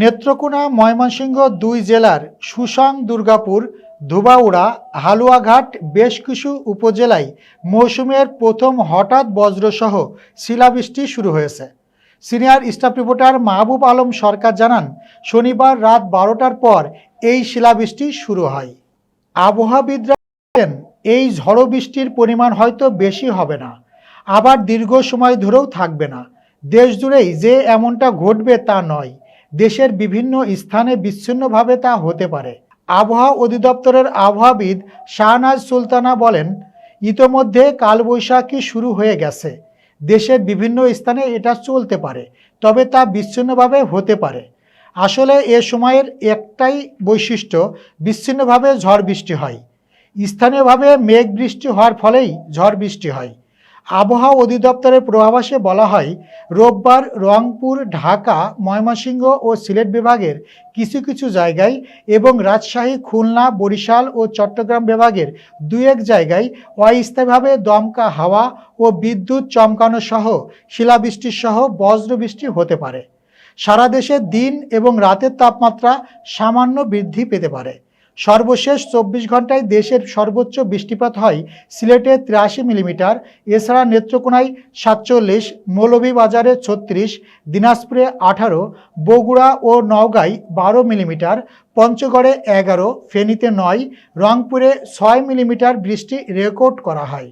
নেত্রকোনা ময়মনসিংহ দুই জেলার সুসং, দুর্গাপুর, ধোবাউড়া, হালুয়াঘাট বেশ কিছু উপজেলায় মৌসুমের প্রথম হঠাৎ বজ্রসহ শিলাবৃষ্টি শুরু হয়েছে। Senior staff reporter Mahbub Alam সরকার জানান, শনিবার রাত 12টার পর এই শিলাবৃষ্টি শুরু হয়। আবহাওয়াবিদরা বলেন, এই ঝড়ো বৃষ্টির পরিমাণ হয়তো বেশি হবে না, আবার দীর্ঘ সময় ধরেও থাকবে না। দেশ জুড়েই যে এমনটা ঘটবে তা নয়, দেশের বিভিন্ন স্থানে বিচ্ছিন্নভাবে তা হতে পারে। আবহাওয়া অধিদপ্তরের আবহাওয়াবিদ শাহনাজ সুলতানা বলেন, ইতোমধ্যে কালবৈশাখী শুরু হয়ে গেছে। দেশের বিভিন্ন স্থানে এটা চলতে পারে, তবে তা বিচ্ছিন্নভাবে হতে পারে। আসলে এ সময়ের একটাই বৈশিষ্ট্য, বিচ্ছিন্নভাবে ঝড় বৃষ্টি হয়। স্থানীয়ভাবে মেঘ বৃষ্টি হওয়ার ফলেই ঝড় বৃষ্টি হয়। আবহাওয়া অধিদপ্তরের পূর্বাভাসে বলা হয়, রোববার রংপুর, ঢাকা, ময়মনসিংহ ও সিলেট বিভাগের কিছু কিছু জায়গায় এবং রাজশাহী, খুলনা, বরিশাল ও চট্টগ্রাম বিভাগের দু এক জায়গায় অস্থায়ীভাবে দমকা হাওয়া ও বিদ্যুৎ চমকানো সহ শিলাবৃষ্টি সহ বজ্রবৃষ্টি হতে পারে। সারা দেশে দিন এবং রাতের তাপমাত্রা সামান্য বৃদ্ধি পেতে পারে। সর্বশেষ 24 ঘন্টায় দেশের সর্বোচ্চ বৃষ্টিপাত হয় সিলেটে 83 মিলিমিটার, এছাড়া নেত্রকোনায় 47, মৌলভীবাজারে 36, দিনাজপুরে 18, বগুড়া ও নওগাঁয় 12 মিলিমিটার, পঞ্চগড়ে 11, ফেনীতে 9, রংপুরে 6 মিলিমিটার বৃষ্টি রেকর্ড করা হয়।